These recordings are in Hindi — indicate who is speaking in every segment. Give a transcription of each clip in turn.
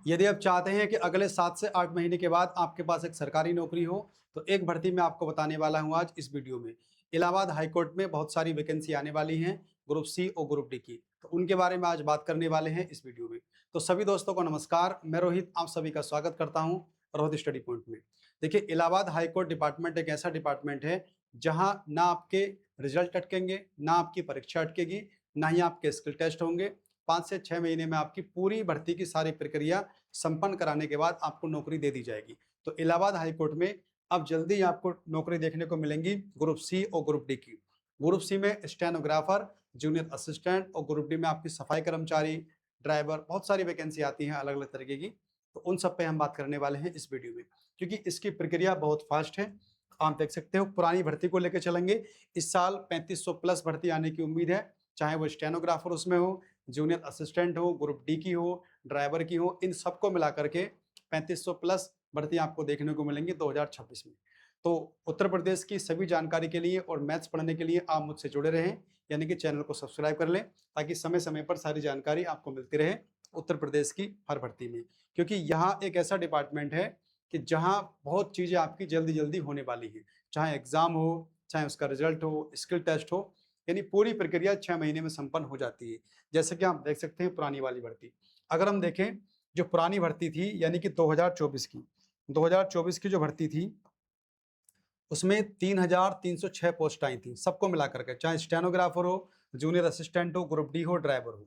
Speaker 1: यदि आप चाहते हैं कि अगले 7 से 8 महीने के बाद आपके पास एक सरकारी नौकरी हो, तो एक भर्ती मैं आपको बताने वाला हूँ आज इस वीडियो में। इलाहाबाद हाई कोर्ट में बहुत सारी वैकेंसी आने वाली हैं, ग्रुप सी और ग्रुप डी की, तो उनके बारे में आज बात करने वाले हैं इस वीडियो में। तो सभी दोस्तों को नमस्कार, मैं रोहित आप सभी का स्वागत करता हूँ रोहित स्टडी पॉइंट में। देखिए, इलाहाबाद हाई कोर्ट डिपार्टमेंट एक ऐसा डिपार्टमेंट है, जहाँ ना आपके रिजल्ट अटकेंगे, ना आपकी परीक्षा अटकेगी, ना ही आपके स्किल टेस्ट होंगे। 5 से 6 महीने में आपकी पूरी भर्ती की सारी प्रक्रिया संपन्न कराने के बाद आपको नौकरी दे दी जाएगी। तो इलाहाबाद हाई कोर्ट में अब जल्दी ही आपको नौकरी देखने को मिलेंगी ग्रुप सी और ग्रुप डी की। ग्रुप सी में स्टेनोग्राफर, जूनियर असिस्टेंट, और ग्रुप डी में आपकी सफाई कर्मचारी, ड्राइवर, बहुत सारी वैकेंसी आती हैं अलग अलग तरीके की। तो उन सब पे हम बात करने वाले हैं इस वीडियो में, क्योंकि इसकी प्रक्रिया बहुत फास्ट है। आप देख सकते हो, पुरानी भर्ती को लेकर चलेंगे। इस साल 3500 प्लस भर्ती आने की उम्मीद है, चाहे वो स्टेनोग्राफर उसमें हो, जूनियर असिस्टेंट हो, ग्रुप डी की हो, ड्राइवर की हो, इन सबको मिला करके 3500 प्लस भर्ती आपको देखने को मिलेंगी 2026 में। तो उत्तर प्रदेश की सभी जानकारी के लिए और मैथ्स पढ़ने के लिए आप मुझसे जुड़े रहें, यानी कि चैनल को सब्सक्राइब कर लें, ताकि समय समय पर सारी जानकारी आपको मिलती रहे उत्तर प्रदेश की हर भर्ती में। क्योंकि यहाँ एक ऐसा डिपार्टमेंट है कि जहाँ बहुत चीज़ें आपकी जल्दी जल्दी होने वाली हैं, चाहे एग्जाम हो, चाहे उसका रिजल्ट हो, स्किल टेस्ट हो, यानी पूरी प्रक्रिया 6 महीने में संपन्न हो जाती है। जैसे कि आप देख सकते हैं पुरानी वाली भर्ती। अगर हम देखें, जो पुरानी भर्ती थी यानी कि 2024 की जो भर्ती थी, उसमें 3,306 पोस्ट आई थी सबको मिला करके, चाहे स्टेनोग्राफर हो, जूनियर असिस्टेंट हो, ग्रुप डी हो, ड्राइवर हो।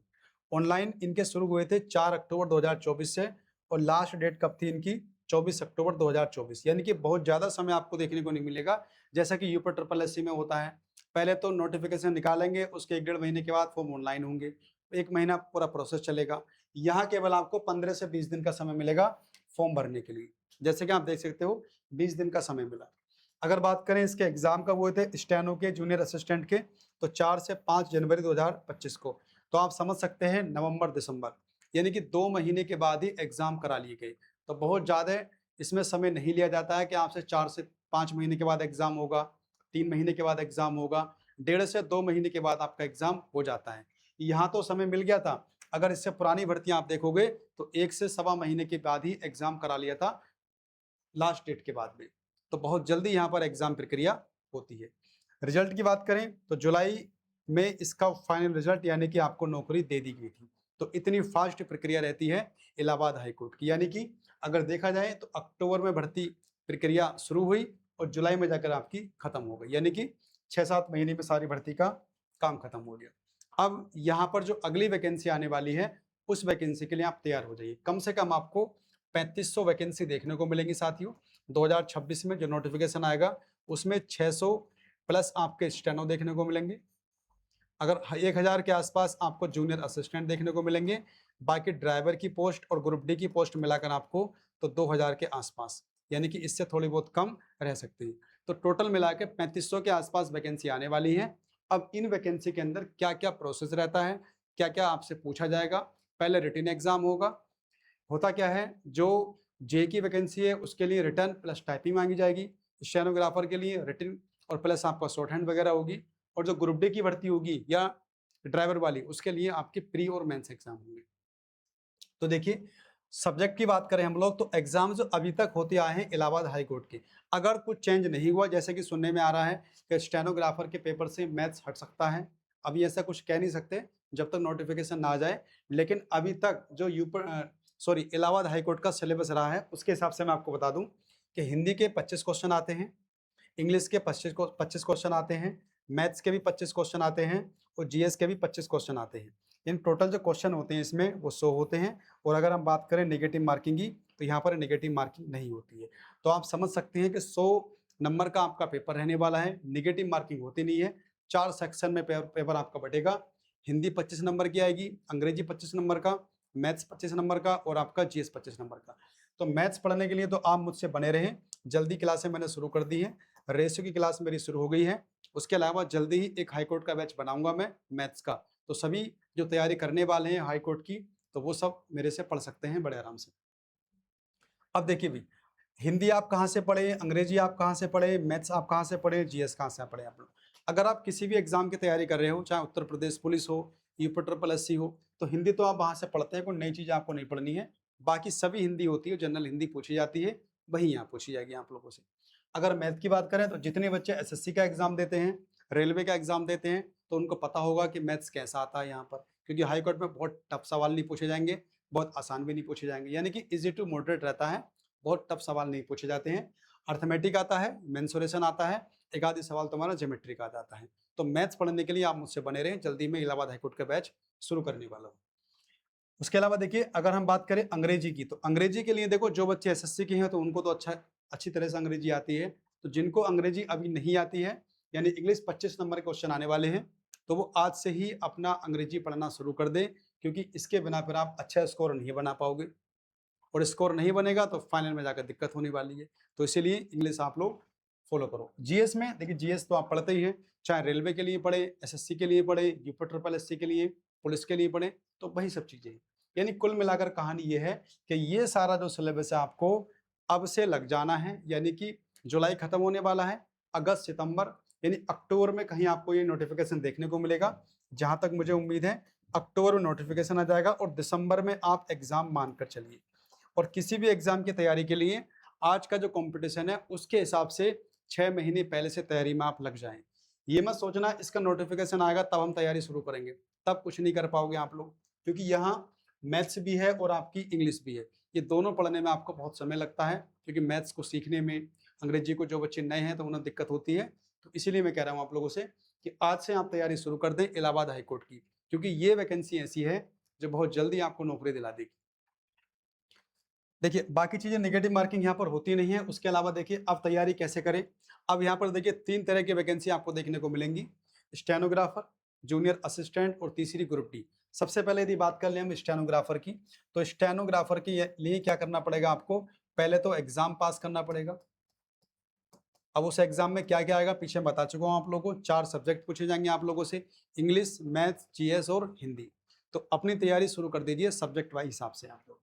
Speaker 1: ऑनलाइन इनके शुरू हुए थे 4 अक्टूबर 2024 से, और लास्ट डेट कब थी इनकी? 24 अक्टूबर 2024। यानी कि बहुत ज़्यादा समय आपको देखने को नहीं मिलेगा, जैसा कि यूपी ट्रिपल एससी में होता है। पहले तो नोटिफिकेशन निकालेंगे, उसके 1 डेढ़ महीने के बाद फॉर्म ऑनलाइन होंगे, 1 महीना पूरा प्रोसेस चलेगा। यहाँ केवल आपको 15 से 20 दिन का समय मिलेगा फॉर्म भरने के लिए। जैसे कि आप देख सकते हो, 20 दिन का समय मिला। अगर बात करें इसके एग्जाम कब हुए थे स्टेनो के, जूनियर असिस्टेंट के, तो 4 से 5 जनवरी 2025 को। तो आप समझ सकते हैं नवंबर दिसंबर, यानी कि 2 महीने के बाद ही एग्जाम करा लिए गए। तो बहुत ज़्यादा इसमें समय नहीं लिया जाता है कि आपसे 4 से 5 महीने के बाद एग्जाम होगा, 3 महीने के बाद एग्जाम होगा, 1.5 से 2 महीने के बाद आपका एग्जाम हो जाता है। यहाँ तो समय मिल गया था। अगर इससे पुरानी भर्तियां आप देखोगे, तो 1 से सवा महीने के बाद ही एग्जाम करा लिया था, लास्ट डेट के बाद में। तो बहुत जल्दी यहाँ पर एग्जाम प्रक्रिया होती है। रिजल्ट की बात करें तो जुलाई में इसका फाइनल रिजल्ट, यानी कि आपको नौकरी दे दी गई थी। तो इतनी फास्ट प्रक्रिया रहती है इलाहाबाद हाई कोर्ट की। यानी कि अगर देखा जाए तो अक्टूबर में भर्ती प्रक्रिया शुरू हुई और जुलाई में जाकर आपकी खत्म हो गई, यानी कि 6-7 महीने में सारी भर्ती का काम खत्म हो गया। अब यहाँ पर जो अगली वैकेंसी आने वाली है, उस वैकेंसी के लिए आप तैयार हो जाइए। कम से कम आपको 3500 वैकेंसी देखने को मिलेंगी साथियों। 2026 में जो नोटिफिकेशन आएगा, उसमें 600 प्लस आपके स्टेनो देखने को मिलेंगे। अगर 1000 के आसपास आपको जूनियर असिस्टेंट देखने को मिलेंगे। बाकी ड्राइवर की पोस्ट और ग्रुप डी की पोस्ट मिलाकर आपको तो 2000 के आसपास, यानी कि इससे थोड़ी बहुत कम रह सकती है। तो टोटल मिला के 3500 के आसपास वैकेंसी आने वाली है। अब इन वैकेंसी के अंदर क्या क्या प्रोसेस रहता है, क्या क्या आपसे पूछा जाएगा। पहले रिटन एग्जाम होगा। होता क्या है, जो जे की वैकेंसी है उसके लिए रिटन प्लस टाइपिंग मांगी जाएगी। स्टेनोग्राफर के लिए रिटन और प्लस आपका शॉर्ट हैंड वगैरह होगी। और जो ग्रुप डी की भर्ती होगी या ड्राइवर वाली, उसके लिए आपके प्री और मेंस एग्जाम होंगे। तो देखिए, सब्जेक्ट की बात करें हम लोग, तो एग्जाम जो अभी तक होते आए हैं इलाहाबाद हाई कोर्ट के, अगर कुछ चेंज नहीं हुआ, जैसे कि सुनने में आ रहा है कि स्टेनोग्राफर के पेपर से मैथ्स हट सकता है, अभी ऐसा कुछ कह नहीं सकते जब तक नोटिफिकेशन ना आ जाए। लेकिन अभी तक जो इलाहाबाद हाई कोर्ट का सिलेबस रहा है, उसके हिसाब से मैं आपको बता दूं कि हिंदी के 25 क्वेश्चन आते हैं, इंग्लिश के 25 क्वेश्चन आते हैं, मैथ्स के भी 25 क्वेश्चन आते हैं, और जीएस के भी 25 क्वेश्चन आते हैं। इन टोटल जो क्वेश्चन होते हैं इसमें वो 100 होते हैं। और अगर हम बात करें नेगेटिव मार्किंग की, तो यहाँ पर नेगेटिव मार्किंग नहीं होती है। तो आप समझ सकते हैं कि 100 नंबर का आपका पेपर रहने वाला है, नेगेटिव मार्किंग होती नहीं है। 4 सेक्शन में पेपर आपका बटेगा। हिंदी 25 नंबर की आएगी, अंग्रेजी 25 नंबर का, मैथ्स 25 नंबर का, और आपका जीएस 25 नंबर का। तो मैथ्स पढ़ने के लिए तो आप मुझसे बने रहें, जल्दी क्लासें मैंने शुरू कर दी हैं। रेशियो की क्लास मेरी शुरू हो गई है। उसके अलावा जल्दी ही एक हाई कोर्ट का बैच बनाऊंगा मैं मैथ्स का। तो सभी जो तैयारी करने वाले हैं हाई कोर्ट की, तो वो सब मेरे से पढ़ सकते हैं बड़े आराम से। अब देखिए भी, हिंदी आप कहाँ से पढ़े, अंग्रेजी आप कहाँ से पढ़े, मैथ्स आप कहाँ से पढ़े, जीएस कहाँ से पढ़े आप लोग। अगर आप किसी भी एग्जाम की तैयारी कर रहे हो, चाहे उत्तर प्रदेश पुलिस हो, यूपी ट्रिपल एससी हो, तो हिंदी तो आप वहाँ से पढ़ते हैं, कोई नई चीज़ आपको नहीं पढ़नी है। बाकी सभी हिंदी होती है, जनरल हिंदी पूछी जाती है, वही यहाँ पूछी जाएगी आप लोगों से। अगर मैथ की बात करें तो जितने बच्चे एसएससी का एग्जाम देते हैं, रेलवे का एग्जाम देते हैं, तो उनको पता होगा कि मैथ्स कैसा आता है यहाँ पर, क्योंकि हाई कोर्ट में बहुत टफ सवाल नहीं पूछे जाएंगे, बहुत आसान भी नहीं पूछे जाएंगे, यानी कि इजी टू मॉडरेट रहता है, बहुत टफ सवाल नहीं पूछे जाते हैं। अर्थमेटिक आता है, मेंसुरेशन आता है, एक आधि सवाल तुम्हारा ज्योमेट्री का आता है। तो मैथ्स पढ़ने के लिए आप मुझसे बने रहें, जल्दी में इलाहाबाद हाईकोर्ट का बैच शुरू करने वाला हूँ। उसके अलावा देखिए, अगर हम बात करें अंग्रेजी की, तो अंग्रेजी के लिए देखो, जो बच्चे एसएससी के हैं तो उनको तो अच्छी तरह से अंग्रेजी आती है। तो जिनको अंग्रेजी अभी नहीं आती है, यानी इंग्लिश 25 नंबर के क्वेश्चन आने वाले हैं, तो वो आज से ही अपना अंग्रेजी पढ़ना शुरू कर दें, क्योंकि इसके बिना फिर आप अच्छा स्कोर नहीं बना पाओगे, और स्कोर नहीं बनेगा तो फाइनल में जाकर दिक्कत होने वाली है। तो इसीलिए इंग्लिश आप लोग फॉलो करो। जीएस में देखिए, जीएस तो आप पढ़ते ही हैं, चाहे रेलवे के लिए पढ़े, एसएससी के लिए पढ़े, यूपी ट्रिपल एससी के लिए, पुलिस के लिए पढ़े, तो वही सब चीजें। यानी कुल मिलाकर कहानी ये है कि ये सारा जो सिलेबस है आपको अब से लग जाना है, यानी कि जुलाई खत्म होने वाला है, अगस्त सितंबर यानी अक्टूबर में कहीं आपको ये नोटिफिकेशन देखने को मिलेगा। जहां तक मुझे उम्मीद है अक्टूबर में नोटिफिकेशन आ जाएगा, और दिसंबर में आप एग्जाम मानकर चलिए। और किसी भी एग्जाम की तैयारी के लिए आज का जो कंपटीशन है उसके हिसाब से 6 महीने पहले से तैयारी में आप लग जाएं। ये मत सोचना इसका नोटिफिकेशन आएगा तब हम तैयारी शुरू करेंगे, तब कुछ नहीं कर पाओगे आप लोग, क्योंकि यहाँ मैथ्स भी है और आपकी इंग्लिश भी है। ये दोनों पढ़ने में आपको बहुत समय लगता है, क्योंकि मैथ्स को सीखने में, अंग्रेजी को जो बच्चे नए हैं तो उन्हें दिक्कत होती है। तो इसीलिए मैं कह रहा हूँ आप लोगों से कि आज से आप तैयारी शुरू कर दें इलाहाबाद हाईकोर्ट की, क्योंकि ये वैकेंसी ऐसी है जो बहुत जल्दी आपको नौकरी दिला देगी। देखिए, बाकी चीजें नेगेटिव मार्किंग यहाँ पर होती नहीं है। उसके अलावा देखिए, अब तैयारी कैसे करें। अब यहाँ पर देखिए 3 तरह की वैकेंसी आपको देखने को मिलेंगी, स्टेनोग्राफर, जूनियर असिस्टेंट और तीसरी ग्रुप डी। सबसे पहले यदि बात कर लें हम स्टेनोग्राफर की, तो स्टेनोग्राफर के लिए क्या करना पड़ेगा आपको, पहले तो एग्जाम पास करना पड़ेगा। अब उस एग्जाम में क्या क्या आएगा पीछे बता चुका हूँ आप लोगों को, 4 सब्जेक्ट पूछे जाएंगे आप लोगों से, इंग्लिश, मैथ, जीएस और हिंदी। तो अपनी तैयारी शुरू कर दीजिए सब्जेक्ट वाइज हिसाब से आप लोग।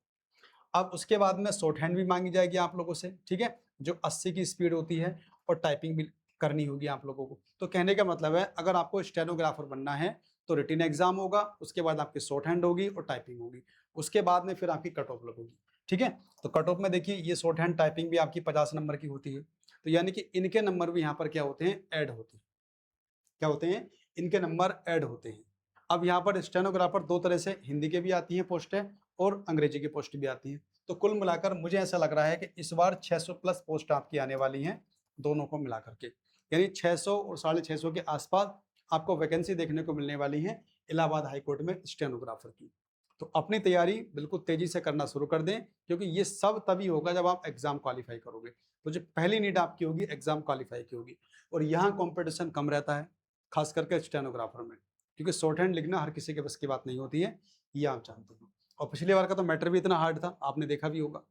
Speaker 1: अब उसके बाद में शॉर्ट हैंड भी मांगी जाएगी आप लोगों से, ठीक है, जो 80 की स्पीड होती है, और टाइपिंग भी करनी होगी आप लोगों को। तो कहने का मतलब है, अगर आपको स्टेनोग्राफर बनना है तो रिटन एग्जाम होगा, उसके बाद आपकी शॉर्ट हैंड होगी और टाइपिंग होगी, उसके बाद में फिर आपकी कट ऑफ लगेगी, ठीक है। तो कट ऑफ में देखिए, ये शॉर्ट हैंड टाइपिंग भी आपकी 50 नंबर की होती है, तो यानी कि इनके नंबर भी यहाँ पर क्या होते हैं, ऐड होते हैं। क्या होते हैं, इनके नंबर ऐड होते हैं। अब यहाँ पर स्टेनोग्राफर 2 तरह से, हिंदी के भी आती हैं पोस्टें और अंग्रेजी की पोस्ट भी आती हैं। तो कुल मिलाकर मुझे ऐसा लग रहा है कि इस बार 600 प्लस पोस्ट आपकी आने वाली हैं, दोनों को मिला करके, यानी 600 और 650 के आसपास आपको वैकेंसी देखने को मिलने वाली है इलाहाबाद हाईकोर्ट में स्टेनोग्राफर की। तो अपनी तैयारी बिल्कुल तेजी से करना शुरू कर दें, क्योंकि ये सब तभी होगा जब आप एग्जाम क्वालिफाई करोगे। तो जो पहली नीड आपकी होगी एग्जाम क्वालिफाई की होगी, और यहाँ कॉम्पिटिशन कम रहता है, खास करके स्टेनोग्राफर में, क्योंकि शॉर्ट हैंड लिखना हर किसी के बस की बात नहीं होती है, ये आप जानते हो। और पिछली बार का तो मैटर भी इतना हार्ड था, आपने देखा भी होगा।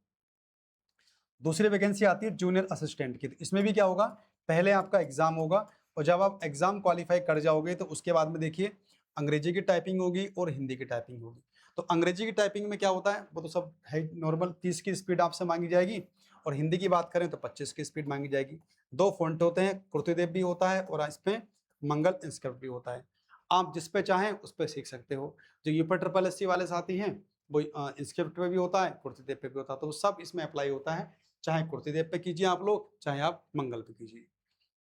Speaker 1: दूसरी वैकेंसी आती है जूनियर असिस्टेंट की। इसमें भी क्या होगा, पहले आपका एग्जाम होगा, और जब आप एग्जाम क्वालिफाई कर जाओगे तो उसके बाद में देखिए अंग्रेजी की टाइपिंग होगी और हिंदी की टाइपिंग होगी। तो अंग्रेजी की टाइपिंग में क्या होता है, वो तो सब है नॉर्मल, 30 की स्पीड आपसे मांगी जाएगी, और हिंदी की बात करें तो 25 की स्पीड मांगी जाएगी। 2 फॉन्ट होते हैं, कुर्तीदेव भी होता है और इस पे मंगल इंस्क्रिप्ट भी होता है। आप जिस पे चाहें उस पे सीख सकते हो। जो यूपी ट्रिपल एससी वाले साथी हैं वो इंस्क्रिप्ट पे भी होता है, कुर्तीदेव पे भी होता है, तो सब इसमें अप्लाई होता है। चाहे कुर्तीदेव पे कीजिए आप लोग, चाहे आप मंगल पे कीजिए।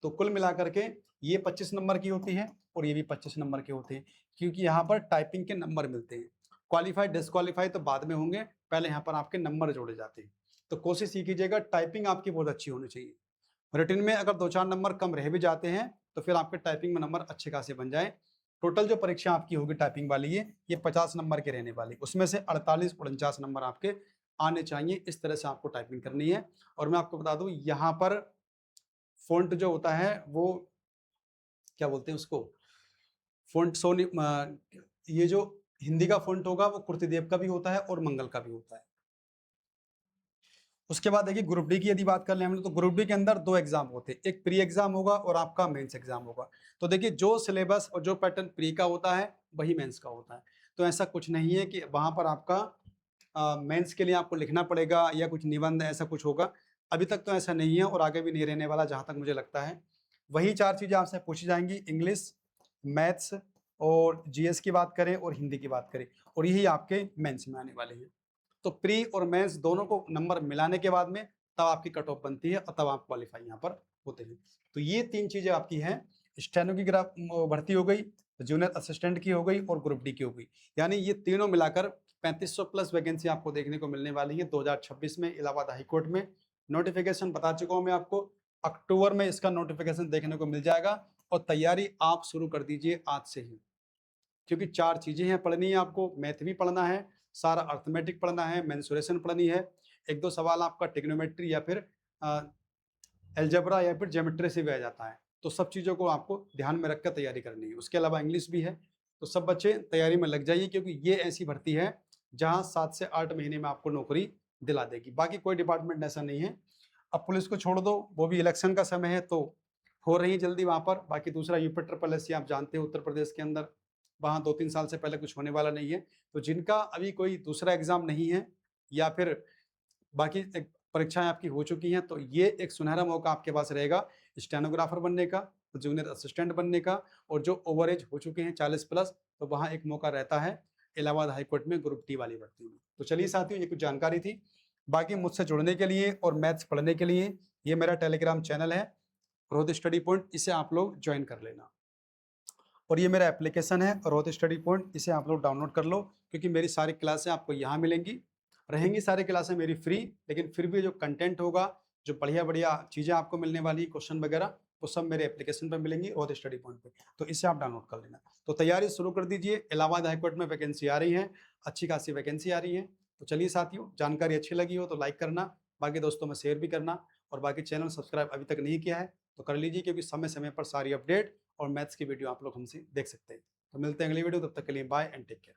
Speaker 1: तो कुल मिलाकर के ये 25 नंबर की होती है और ये भी 25 नंबर के होते हैं, क्योंकि यहाँ पर टाइपिंग के नंबर मिलते हैं। क्वालिफाई डिसक्वालीफाई तो बाद में होंगे, पहले यहाँ पर आपके नंबर जोड़े जाते हैं। तो कोशिश ये कीजिएगा टाइपिंग आपकी बहुत अच्छी होनी चाहिए। रिटन में अगर 2-4 नंबर कम रह भी जाते हैं तो फिर आपके टाइपिंग में नंबर अच्छे खासे बन जाए। टोटल जो परीक्षा आपकी होगी टाइपिंग वाली ये 50 नंबर की रहने वाली, उसमें से 48 49 नंबर आपके आने चाहिए। इस तरह से आपको टाइपिंग करनी है। और मैं आपको बता दूं, यहाँ पर फ़ॉन्ट जो होता है वो क्या बोलते हैं उसको, फ़ॉन्ट ये जो हिंदी का फ़ॉन्ट होगा वो कुर्तीदेव का भी होता है और मंगल का भी होता है। उसके बाद देखिए ग्रुप डी की यदि बात कर लें हम लोग, तो ग्रुप डी के अंदर 2 एग्जाम होते हैं, एक प्री एग्जाम होगा और आपका मेंस एग्जाम होगा। तो देखिए जो सिलेबस और जो पैटर्न प्री का होता है वही मेंस का होता है। तो ऐसा कुछ नहीं है कि वहाँ पर आपका मेंस के लिए आपको लिखना पड़ेगा या कुछ निबंध ऐसा कुछ होगा। अभी तक तो ऐसा नहीं है और आगे भी नहीं रहने वाला, जहाँ तक मुझे लगता है। वही 4 चीज़ें आपसे पूछी जाएंगी, इंग्लिश, मैथ्स और जीएस की बात करें और हिंदी की बात करें, और यही आपके मेंस में आने वाले हैं। तो प्री और मेंस दोनों को नंबर मिलाने के बाद में तब आपकी कट ऑफ बनती है और तब आप क्वालिफाई यहाँ पर होते हैं। तो ये 3 चीजें आपकी हैं, स्टेनो की भर्ती हो गई, जूनियर असिस्टेंट की हो गई और ग्रुप डी की हो गई। यानी ये तीनों मिलाकर 3500 प्लस वैकेंसी आपको देखने को मिलने वाली है 2026 में इलाहाबाद हाईकोर्ट में। नोटिफिकेशन बता चुका हूं मैं आपको, अक्टूबर में इसका नोटिफिकेशन देखने को मिल जाएगा और तैयारी आप शुरू कर दीजिए आज से ही, क्योंकि 4 चीजें हैं पढ़नी है आपको। मैथ भी पढ़ना है, सारा अर्थमेटिक पढ़ना है, मेंसुरेशन पढ़नी है, 1-2 सवाल आपका ट्रिग्नोमेट्री या फिर अलजेब्रा या फिर ज्योमेट्री से भी आ जाता है। तो सब चीज़ों को आपको ध्यान में रखकर तैयारी करनी है। उसके अलावा इंग्लिश भी है। तो सब बच्चे तैयारी में लग जाइए, क्योंकि ये ऐसी भर्ती है जहाँ 7 से 8 महीने में आपको नौकरी दिला देगी। बाकी कोई डिपार्टमेंट ऐसा नहीं है। अब पुलिस को छोड़ दो, वो भी इलेक्शन का समय है तो हो रही है जल्दी वहाँ पर। बाकी दूसरा यूपी ट्रिपल एससी आप जानते हो उत्तर प्रदेश के अंदर, वहाँ 2-3 साल से पहले कुछ होने वाला नहीं है। तो जिनका अभी कोई दूसरा एग्जाम नहीं है या फिर बाकी परीक्षाएं आपकी हो चुकी हैं, तो ये एक सुनहरा मौका आपके पास रहेगा स्टेनोग्राफर बनने का, जूनियर असिस्टेंट बनने का। और जो ओवर एज हो चुके हैं 40 प्लस, तो वहाँ एक मौका रहता है इलाहाबाद हाईकोर्ट में ग्रुप डी वाली भर्ती में। तो चलिए साथियों, ये कुछ जानकारी थी। बाकी मुझसे जुड़ने के लिए और मैथ्स पढ़ने के लिए ये मेरा टेलीग्राम चैनल है रोहित स्टडी पॉइंट, इसे आप लोग ज्वाइन कर लेना। और ये मेरा एप्लीकेशन है रोहित स्टडी पॉइंट, इसे आप लोग डाउनलोड कर लो, क्योंकि मेरी सारी क्लासें आपको यहाँ मिलेंगी। रहेंगी सारी क्लासें मेरी फ्री, लेकिन फिर भी जो कंटेंट होगा, जो बढ़िया बढ़िया चीज़ें आपको मिलने वाली, क्वेश्चन वगैरह, वो सब मेरे एप्लीकेशन पर मिलेंगी रोहित स्टडी पॉइंट पे। तो इसे आप डाउनलोड कर लेना। तो तैयारी शुरू कर दीजिए, इलाहाबाद हाईकोर्ट में वैकेंसी आ रही है, अच्छी खासी वैकेंसी आ रही है। तो चलिए साथियों, जानकारी अच्छी लगी हो तो लाइक करना, बाकी दोस्तों में शेयर भी करना, और बाकी चैनल सब्सक्राइब अभी तक नहीं किया है तो कर लीजिए, क्योंकि समय समय पर सारी अपडेट और मैथ्स की वीडियो आप लोग हमसे देख सकते हैं। तो मिलते हैं अगली वीडियो, तब तक के लिए बाय एंड टेक केयर।